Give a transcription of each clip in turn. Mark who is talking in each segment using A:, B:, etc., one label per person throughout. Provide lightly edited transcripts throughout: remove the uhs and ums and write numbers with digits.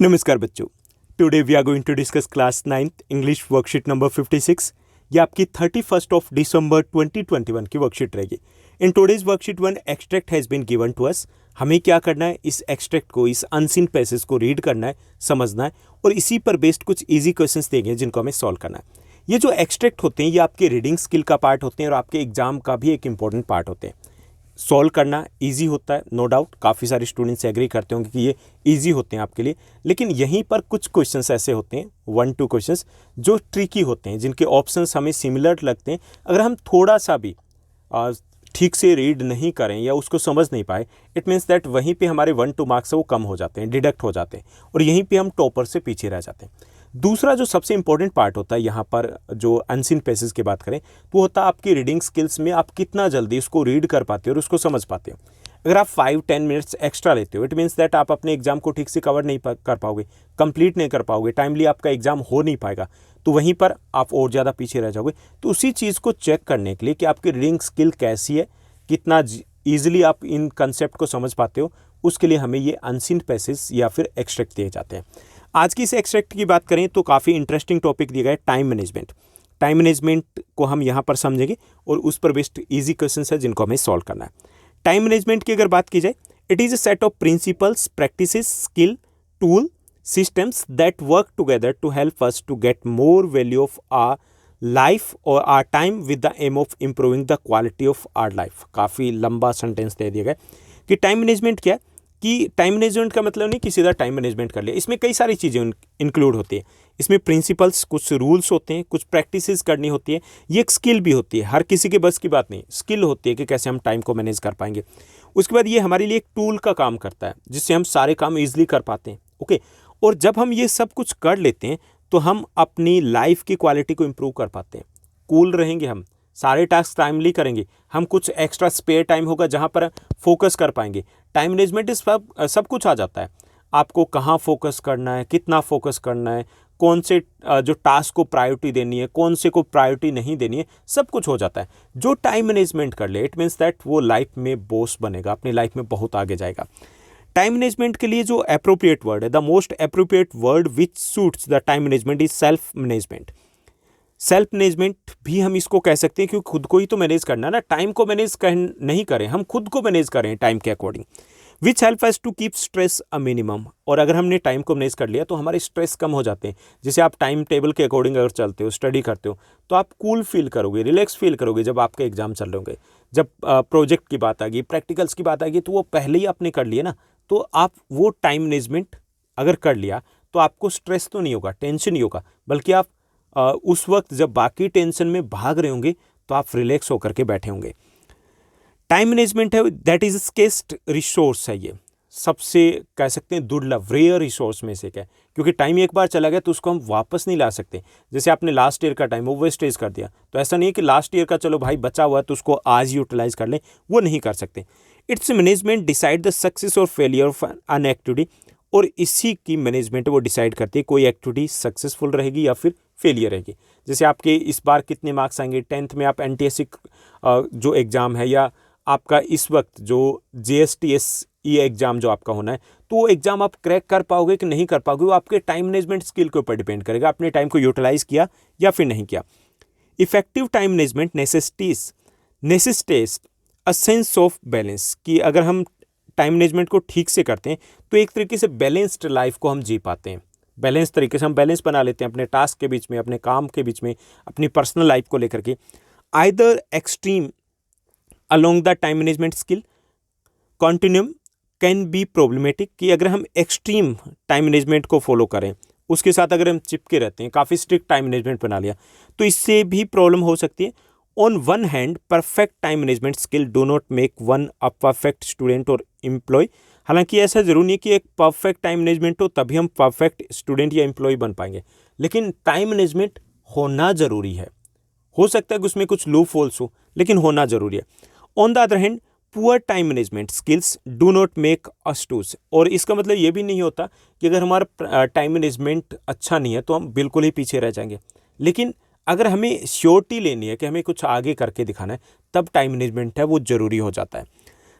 A: नमस्कार बच्चों। Today we are going to discuss class 9th English worksheet number 56। ये आपकी 31st ऑफ दिसंबर 2021 की वर्कशीट रहेगी। In today's worksheet one extract has been given to us. हमें क्या करना है, इस एक्सट्रैक्ट को, इस अनसीन पैसेज को रीड करना है, समझना है और इसी पर बेस्ड कुछ ईजी क्वेश्चंस देंगे जिनको हमें सॉल्व करना है। ये जो एक्सट्रैक्ट होते हैं ये आपके रीडिंग स्किल का पार्ट होते हैं और आपके एग्जाम का भी एक इंपॉर्टेंट पार्ट होते हैं। सॉल्व करना इजी होता है, नो डाउट। काफ़ी सारे स्टूडेंट्स एग्री करते होंगे कि ये इजी होते हैं आपके लिए, लेकिन यहीं पर कुछ क्वेश्चंस ऐसे होते हैं, 1-2 क्वेश्चंस जो ट्रिकी होते हैं, जिनके ऑप्शंस हमें सिमिलर लगते हैं। अगर हम थोड़ा सा भी ठीक से रीड नहीं करें या उसको समझ नहीं पाए, इट मीन्स दैट वहीं पे हमारे 1-2 मार्क्स है वो कम हो जाते हैं, डिडक्ट हो जाते हैं और यहीं पे हम टॉपर से पीछे रह जाते हैं। दूसरा जो सबसे इंपॉर्टेंट पार्ट होता है यहाँ पर, जो अनसीन पैसेज की बात करें तो होता है आपकी रीडिंग स्किल्स में आप कितना जल्दी उसको रीड कर पाते हो और उसको समझ पाते हो। अगर आप 5-10 मिनट्स एक्स्ट्रा लेते हो, इट मीन्स दैट आप अपने एग्जाम को ठीक से कवर नहीं कर पाओगे, कंप्लीट नहीं कर पाओगे, टाइमली आपका एग्जाम हो नहीं पाएगा, तो वहीं पर आप और ज़्यादा पीछे रह जाओगे। तो उसी चीज़ को चेक करने के लिए कि आपकी रीडिंग स्किल कैसी है, कितना ईजिली आप इन कंसेप्ट को समझ पाते हो, उसके लिए हमें ये अनसीन पैसेज या फिर एक्सट्रैक्ट दिए जाते हैं। आज की इस एक्सट्रैक्ट की बात करें तो काफ़ी इंटरेस्टिंग टॉपिक दिया गया है, टाइम मैनेजमेंट। टाइम मैनेजमेंट को हम यहाँ पर समझेंगे और उस पर बेस्ड इजी क्वेश्चंस है जिनको हमें सॉल्व करना है। टाइम मैनेजमेंट की अगर बात की जाए, it is a set of principles, practices, skill, tool, systems that work together to help us to get more value of our life और our time with the aim of improving the quality of our life. काफ़ी लंबा sentence दे दिया गया कि time management क्या है। कि time management का मतलब नहीं कि सीधा टाइम मैनेजमेंट कर लिया, इसमें कई सारी चीज़ें इंक्लूड होती है। इसमें प्रिंसिपल्स, कुछ रूल्स होते हैं, कुछ प्रैक्टिसेस करनी होती है, ये एक स्किल भी होती है। हर किसी के बस की बात नहीं, स्किल होती है कि कैसे हम टाइम को मैनेज कर पाएंगे। उसके बाद ये हमारे लिए एक टूल का काम करता है जिससे हम सारे काम ईजिली कर पाते हैं। ओके, और जब हम ये सब कुछ कर लेते हैं तो हम अपनी लाइफ की क्वालिटी को इम्प्रूव कर पाते हैं। कूल रहेंगे, हम सारे टास्क टाइमली करेंगे, हम कुछ एक्स्ट्रा स्पेयर टाइम होगा जहाँ पर फोकस कर पाएंगे। टाइम मैनेजमेंट इस सब कुछ आ जाता है। आपको कहाँ फोकस करना है, कितना फोकस करना है, कौन से जो टास्क को प्रायोरिटी देनी है, कौन से को प्रायोरिटी नहीं देनी है, सब कुछ हो जाता है। जो टाइम मैनेजमेंट कर ले, इट मीन्स दैट वो लाइफ में बॉस बनेगा, अपनी लाइफ में बहुत आगे जाएगा। टाइम मैनेजमेंट के लिए जो अप्रोप्रिएट वर्ड है, the most appropriate word which suits the time management is self management. Self management भी हम इसको कह सकते हैं क्योंकि खुद को ही तो मैनेज करना है ना। टाइम को मैनेज नहीं करें, हम खुद को मैनेज करें टाइम के according. Which help us to keep stress a minimum. और अगर हमने टाइम को मैनेज कर लिया तो हमारे स्ट्रेस कम हो जाते हैं। जैसे आप टाइम टेबल के अकॉर्डिंग अगर चलते हो, स्टडी करते हो, तो आप कूल फील करोगे, रिलैक्स फील करोगे जब आपके एग्जाम चल रहे होंगे। जब प्रोजेक्ट की बात आ गई, प्रैक्टिकल्स की बात आ गई, तो वो पहले ही आपने कर लिया ना, तो आप वो टाइम मैनेजमेंट अगर कर लिया तो आपको स्ट्रेस तो नहीं होगा, टेंशन नहीं होगा, बल्कि आप उस वक्त जब बाकी टेंशन में भाग रहे होंगे तो आप रिलैक्स होकर के बैठे होंगे। टाइम मैनेजमेंट है, दैट इज स्केस्ट रिसोर्स है। ये सबसे कह सकते हैं दुर्लभ, रेयर रिसोर्स में से क्या है, क्योंकि टाइम एक बार चला गया तो उसको हम वापस नहीं ला सकते। जैसे आपने लास्ट ईयर का टाइम वो वेस्टेज कर दिया, तो ऐसा नहीं है कि लास्ट ईयर का चलो भाई बचा हुआ है तो उसको आज यूटिलाइज कर लें, वो नहीं कर सकते। It's management decide the success और फेलियर ऑफ एन एक्टिविटी। और इसी की मैनेजमेंट वो डिसाइड करती है कोई एक्टिविटी सक्सेसफुल रहेगी या फिर फेलियर रहेगी। जैसे आपके इस बार कितने मार्क्स आएंगे, 10th में आप NTSC जो एग्ज़ाम है, या आपका इस वक्त जो JSTSE एग्ज़ाम जो आपका होना है, तो वो एग्ज़ाम आप क्रैक कर पाओगे कि नहीं कर पाओगे, वो आपके टाइम मैनेजमेंट स्किल के ऊपर डिपेंड करेगा, अपने टाइम को यूटिलाइज़ किया या फिर नहीं किया। Effective time management necessitates a sense of balance. कि अगर हम टाइम मैनेजमेंट को ठीक से करते हैं तो एक तरीके से बैलेंस्ड लाइफ को हम जी पाते हैं। बैलेंस तरीके से हम बैलेंस बना लेते हैं अपने टास्क के बीच में, अपने काम के बीच में, अपनी पर्सनल लाइफ को लेकर के। Either extreme along the time management skill continuum can be problematic. कि अगर हम एक्सट्रीम टाइम मैनेजमेंट को फॉलो करें, उसके साथ अगर हम चिपके रहते हैं, काफ़ी स्ट्रिक्ट टाइम मैनेजमेंट बना लिया, तो इससे भी प्रॉब्लम हो सकती है। On one hand, perfect time management skill do not make one a perfect student और एम्प्लॉय। हालांकि ऐसा ज़रूरी नहीं कि एक परफेक्ट टाइम मैनेजमेंट हो तभी हम परफेक्ट स्टूडेंट या एम्प्लॉय बन पाएंगे, लेकिन टाइम मैनेजमेंट होना ज़रूरी है। हो सकता है कि उसमें कुछ लूप होल्स हो, लेकिन होना ज़रूरी है। On the other hand, poor time management skills do not make us twos. और इसका मतलब ये भी नहीं होता कि अगर हमारा टाइम मैनेजमेंट अच्छा नहीं है तो हम बिल्कुल ही पीछे रह जाएंगे, लेकिन अगर हमें श्योरिटी लेनी है कि हमें कुछ आगे करके दिखाना है, तब टाइम मैनेजमेंट है वो ज़रूरी हो जाता है।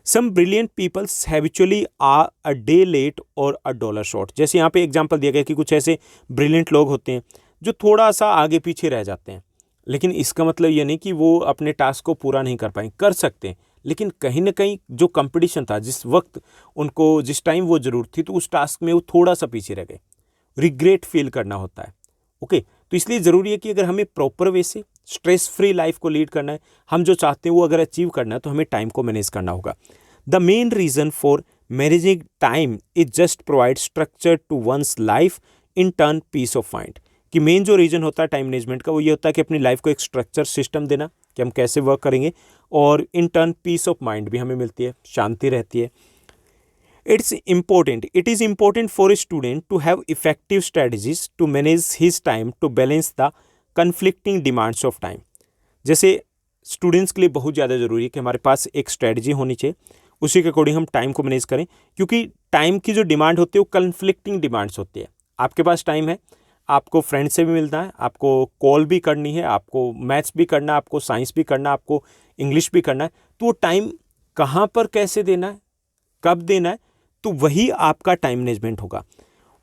A: Some brilliant peoples habitually are a day late or a dollar short. जैसे यहाँ पे एग्जांपल दिया गया कि कुछ ऐसे ब्रिलियंट लोग होते हैं जो थोड़ा सा आगे पीछे रह जाते हैं, लेकिन इसका मतलब ये नहीं कि वो अपने टास्क को पूरा नहीं कर पाए, कर सकते हैं, लेकिन कहीं ना कहीं जो कंपटीशन था, जिस वक्त उनको, जिस टाइम वो ज़रूरत थी, तो उस टास्क में वो थोड़ा सा पीछे रह गए। रिग्रेट फील करना होता है। ओके, तो इसलिए ज़रूरी है कि अगर हमें प्रॉपर वे से स्ट्रेस फ्री लाइफ को लीड करना है, हम जो चाहते हैं वो अगर अचीव करना है, तो हमें टाइम को मैनेज करना होगा। The main reason for managing time is just provide structure to one's life, in turn peace of mind. कि मेन जो रीज़न होता है टाइम मैनेजमेंट का, वो ये होता है कि अपनी लाइफ को एक स्ट्रक्चर सिस्टम देना कि हम कैसे वर्क करेंगे, और in turn peace of mind भी हमें मिलती है, शांति रहती है। It is important for a student to have effective strategies to manage his time to balance the conflicting demands of time। जैसे स्टूडेंट्स के लिए बहुत ज़्यादा ज़रूरी है कि हमारे पास एक स्ट्रेटजी होनी चाहिए, उसी के अकॉर्डिंग हम टाइम को मैनेज करें, क्योंकि टाइम की जो डिमांड होती है वो कन्फ्लिक्टिंग डिमांड्स होती है। आपके पास टाइम है, आपको फ्रेंड से भी मिलना है, आपको कॉल भी करनी है, आपको मैथ्स भी करना है, आपको साइंस भी करना है, आपको इंग्लिश भी करना है, तो वो टाइम कहाँ पर कैसे देना है, कब देना है, तो वही आपका टाइम मैनेजमेंट होगा।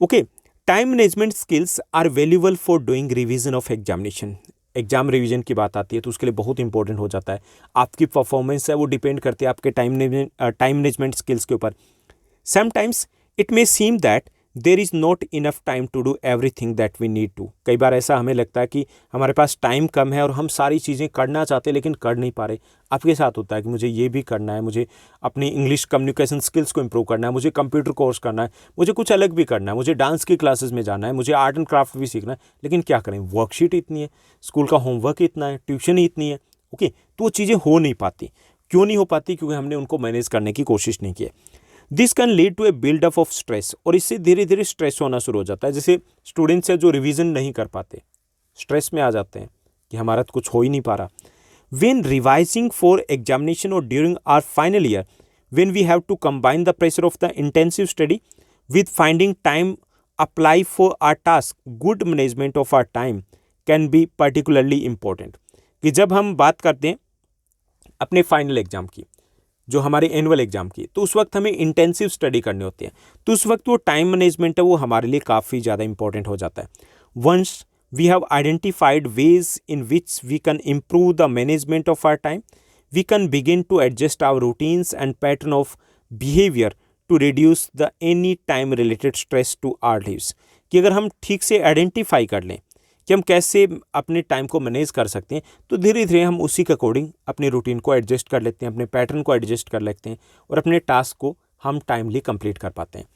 A: Okay, time management skills are valuable for doing revision of examination. Exam revision की बात आती है तो उसके लिए बहुत इंपॉर्टेंट हो जाता है। आपकी परफॉर्मेंस है वो डिपेंड करती है आपके टाइम मैनेजमेंट स्किल्स के ऊपर। Sometimes it may seem that there is not enough time to do everything that we need to. कई बार ऐसा हमें लगता है कि हमारे पास टाइम कम है और हम सारी चीज़ें करना चाहते हैं लेकिन कर नहीं पा रहे। आपके साथ होता है कि मुझे ये भी करना है, मुझे अपनी इंग्लिश कम्युनिकेशन स्किल्स को इम्प्रूव करना है, मुझे कंप्यूटर कोर्स करना है, मुझे कुछ अलग भी करना है, मुझे डांस की क्लासेस में जाना है, मुझे आर्ट एंड क्राफ्ट भी सीखना है, लेकिन क्या करें, वर्कशीट इतनी है, स्कूल का होमवर्क इतना है, ट्यूशन ही इतनी है। ओके, तो वो चीज़ें हो नहीं पाती। क्यों नहीं हो पाती? क्योंकि हमने उनको मैनेज करने की कोशिश नहीं की है। This can lead to a buildup of stress, और इससे धीरे धीरे स्ट्रेस होना शुरू हो जाता है। जैसे स्टूडेंट्स हैं जो रिवीजन नहीं कर पाते, स्ट्रेस में आ जाते हैं कि हमारा तो कुछ हो ही नहीं पा रहा। व्हेन रिवाइजिंग फॉर एग्जामिनेशन और during our final year, when we have to combine the pressure of the intensive study with finding time apply for our task, good management of our time can be particularly important. कि जब हम बात करते हैं अपने final exam की, जो हमारे एनुअल एग्जाम की, तो उस वक्त हमें इंटेंसिव स्टडी करनी होती है, तो उस वक्त वो टाइम मैनेजमेंट है वो हमारे लिए काफ़ी ज़्यादा इंपॉर्टेंट हो जाता है। Once we have identified ways in which we can improve the management of our time, we can begin to adjust our routines and pattern of behaviour to reduce the any time related stress to our lives. कि अगर हम ठीक से identify कर लें कि हम कैसे अपने टाइम को मैनेज कर सकते हैं, तो धीरे धीरे हम उसी के अकॉर्डिंग अपने रूटीन को एडजस्ट कर लेते हैं, अपने पैटर्न को एडजस्ट कर लेते हैं, और अपने टास्क को हम टाइमली कंप्लीट कर पाते हैं।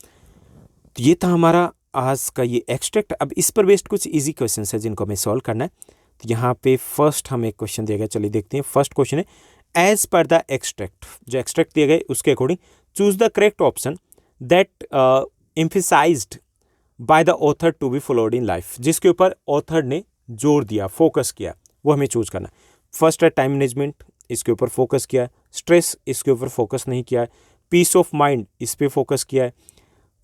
A: तो ये था हमारा आज का ये एक्सट्रैक्ट। अब इस पर बेस्ड कुछ इजी क्वेश्चन है जिनको हमें सॉल्व करना है। तो यहाँ पे फर्स्ट हमें एक क्वेश्चन दिया गया, चलिए देखते हैं। फर्स्ट क्वेश्चन है, एज पर द एक्सट्रैक्ट, जो एक्सट्रैक्ट दिए गए उसके according choose the correct option that emphasized by the author to be followed in life. जिसके ऊपर ऑथर ने जोर दिया, फोकस किया, वो हमें चूज करना है। फर्स्ट है टाइम मैनेजमेंट, इसके ऊपर फोकस किया है। स्ट्रेस, इसके ऊपर फोकस नहीं किया है। पीस ऑफ माइंड, इस पे फोकस किया है।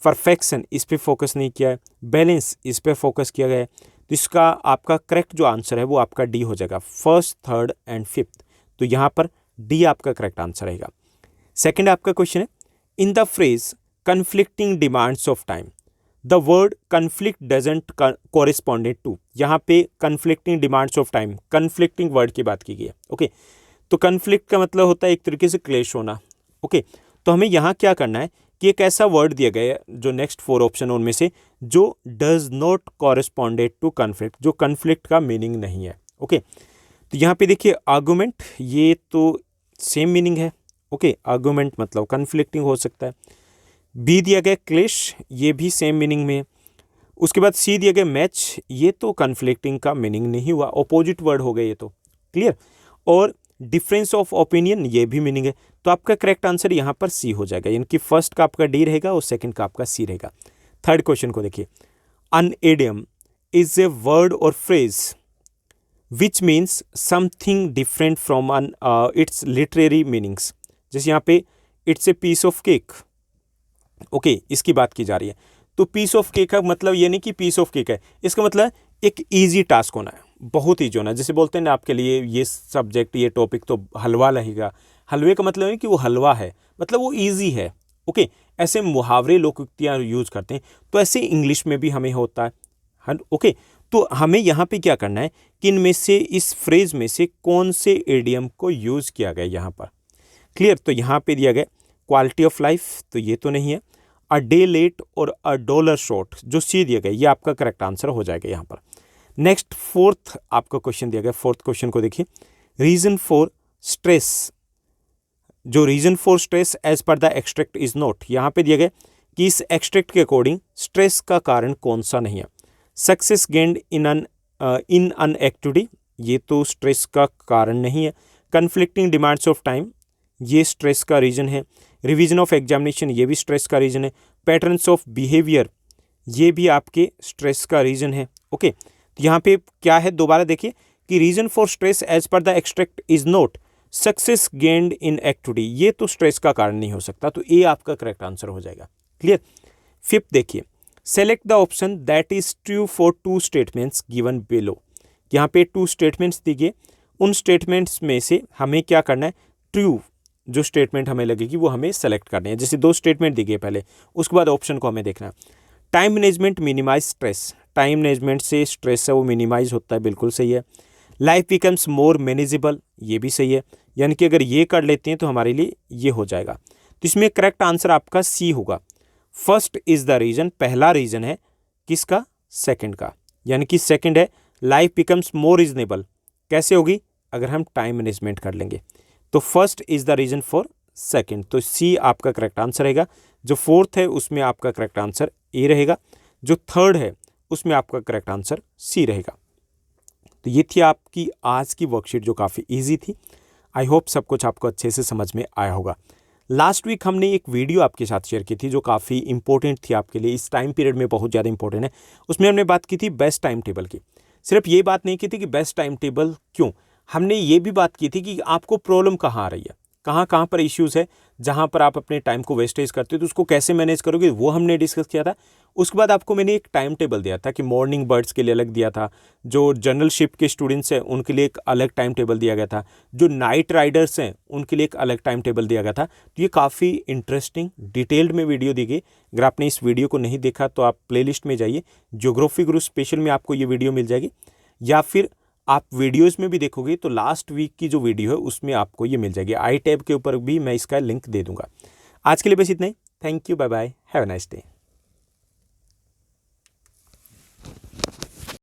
A: परफेक्शन, इस पे फोकस नहीं किया है। बैलेंस, इस पे फोकस किया गया है। तो इसका आपका करेक्ट जो आंसर है वो आपका डी हो जाएगा, फर्स्ट, थर्ड एंड फिफ्थ। तो यहाँ पर डी आपका करेक्ट आंसर रहेगा। सेकेंड आपका क्वेश्चन है, in the phrase conflicting demands of time, the word conflict doesn't corresponded to. यहाँ पे conflicting demands of time, conflicting word की बात की गई है। ओके, तो कन्फ्लिक्ट का मतलब होता है एक तरीके से क्लेश होना। ओके, तो हमें यहाँ क्या करना है कि एक ऐसा वर्ड दिया गया है जो नेक्स्ट 4 ऑप्शन उनमें से जो does not corresponded to conflict, जो कन्फ्लिक्ट का मीनिंग नहीं है। ओके, तो यहाँ पे देखिए आर्गूमेंट, ये तो सेम मीनिंग है। ओके, आर्गूमेंट मतलब कन्फ्लिक्टिंग हो सकता है। बी दिया गया क्लेश, ये भी सेम मीनिंग में है। उसके बाद सी दिया गया मैच, ये तो कन्फ्लिक्टिंग का मीनिंग नहीं हुआ, अपोजिट वर्ड हो गए ये तो, क्लियर। और डिफरेंस ऑफ ओपिनियन, ये भी मीनिंग है। तो आपका करेक्ट आंसर यहाँ पर सी हो जाएगा, यानी कि फर्स्ट का आपका डी रहेगा और सेकंड का आपका सी रहेगा। थर्ड क्वेश्चन को देखिए, an idiom is a word or phrase which means something different from an its literary meanings. जैसे यहाँ पे it's a piece of cake, okay, इसकी बात की जा रही है। तो पीस ऑफ केक का मतलब ये नहीं कि पीस ऑफ केक है, इसका मतलब एक ईजी टास्क होना है, बहुत ईजी होना है। जैसे बोलते हैं ना आपके लिए ये सब्जेक्ट, ये टॉपिक तो हलवा रहेगा, हलवे का मतलब है कि वो हलवा है, मतलब वो ईजी है। ओके, ऐसे मुहावरे लोकोक्तियाँ यूज़ करते हैं, तो ऐसे इंग्लिश में भी हमें होता है। ओके, तो हमें यहाँ पे क्या करना है कि इनमें से, इस फ्रेज में से कौन से एडियम को यूज़ किया गया यहाँ पर। क्लियर, तो यहाँ पे दिया गया क्वालिटी ऑफ लाइफ, तो ये तो नहीं है। अ day late or a dollar short, जो सी दिया गया, ये आपका करेक्ट आंसर हो जाएगा यहाँ पर। नेक्स्ट फोर्थ आपका क्वेश्चन दिया गया, फोर्थ क्वेश्चन को देखिए। रीजन फॉर स्ट्रेस, जो reason for stress as per the extract is not, यहाँ पे दिया गया कि इस एक्सट्रैक्ट के अकॉर्डिंग स्ट्रेस का कारण कौन सा नहीं है। Success gained in an activity, ये तो स्ट्रेस का कारण नहीं है। कन्फ्लिक्टिंग डिमांड्स ऑफ टाइम, ये स्ट्रेस का रीजन है। रिवीजन ऑफ एग्जामिनेशन, ये भी स्ट्रेस का रीजन है। पैटर्न्स ऑफ बिहेवियर, ये भी आपके स्ट्रेस का रीजन है। ओके, तो यहाँ पे क्या है, दोबारा देखिए कि reason for stress as per the extract is not success gained in activity, ये तो स्ट्रेस का कारण नहीं हो सकता, तो ए आपका करेक्ट आंसर हो जाएगा। क्लियर। फिफ्थ देखिए, select the option that is true for two statements given below. यहाँ पे टू स्टेटमेंट्स दिए, उन स्टेटमेंट्स में से हमें क्या करना है, ट्रू जो स्टेटमेंट हमें लगेगी वो हमें सेलेक्ट करनी है। जैसे दो स्टेटमेंट दी गई पहले, उसके बाद ऑप्शन को हमें देखना है। Time management minimize stress, time management से स्ट्रेस है वो मिनिमाइज होता है, बिल्कुल सही है। लाइफ बिकम्स मोर मैनेजेबल, ये भी सही है, यानी कि अगर ये कर लेते हैं तो हमारे लिए ये हो जाएगा। तो इसमें करेक्ट आंसर आपका सी होगा। फर्स्ट इज द रीजन, पहला रीजन है किसका, सेकंड का, यानी कि सेकंड है लाइफ बिकम्स मोर रीजनेबल, कैसे होगी, अगर हम टाइम मैनेजमेंट कर लेंगे। तो first is the reason for second, तो सी आपका करेक्ट आंसर रहेगा। जो फोर्थ है उसमें आपका करेक्ट आंसर ए रहेगा, जो थर्ड है उसमें आपका करेक्ट आंसर सी रहेगा। तो ये थी आपकी आज की वर्कशीट जो काफ़ी इजी थी। आई होप सब कुछ आपको अच्छे से समझ में आया होगा। लास्ट वीक हमने एक वीडियो आपके साथ शेयर की थी जो काफ़ी इंपॉर्टेंट थी आपके लिए, इस टाइम पीरियड में बहुत ज़्यादा इंपॉर्टेंट है। उसमें हमने बात की थी बेस्ट टाइम टेबल की। सिर्फ ये बात नहीं की थी कि बेस्ट टाइम टेबल क्यों, हमने ये भी बात की थी कि आपको प्रॉब्लम कहाँ आ रही है, कहाँ कहाँ पर इश्यूज़ है, जहाँ पर आप अपने टाइम को वेस्टेज करते हो, तो उसको कैसे मैनेज करोगे वो हमने डिस्कस किया था। उसके बाद आपको मैंने एक टाइम टेबल दिया था कि मॉर्निंग बर्ड्स के लिए अलग दिया था, जो जनरल शिफ्ट के स्टूडेंट्स हैं उनके लिए एक अलग टाइम टेबल दिया गया था, जो नाइट राइडर्स हैं उनके लिए एक अलग टाइम टेबल दिया गया था। तो ये काफ़ी इंटरेस्टिंग डिटेल्ड में वीडियो दी गई। अगर आपने इस वीडियो को नहीं देखा तो आप प्लेलिस्ट में जाइए, ज्योग्राफी गुरु स्पेशल में आपको ये वीडियो मिल जाएगी, या फिर आप वीडियोस में भी देखोगे तो लास्ट वीक की जो वीडियो है उसमें आपको ये मिल जाएगी। आई टैब के ऊपर भी मैं इसका लिंक दे दूंगा। आज के लिए बस इतना ही। Thank you, bye bye, have a nice day.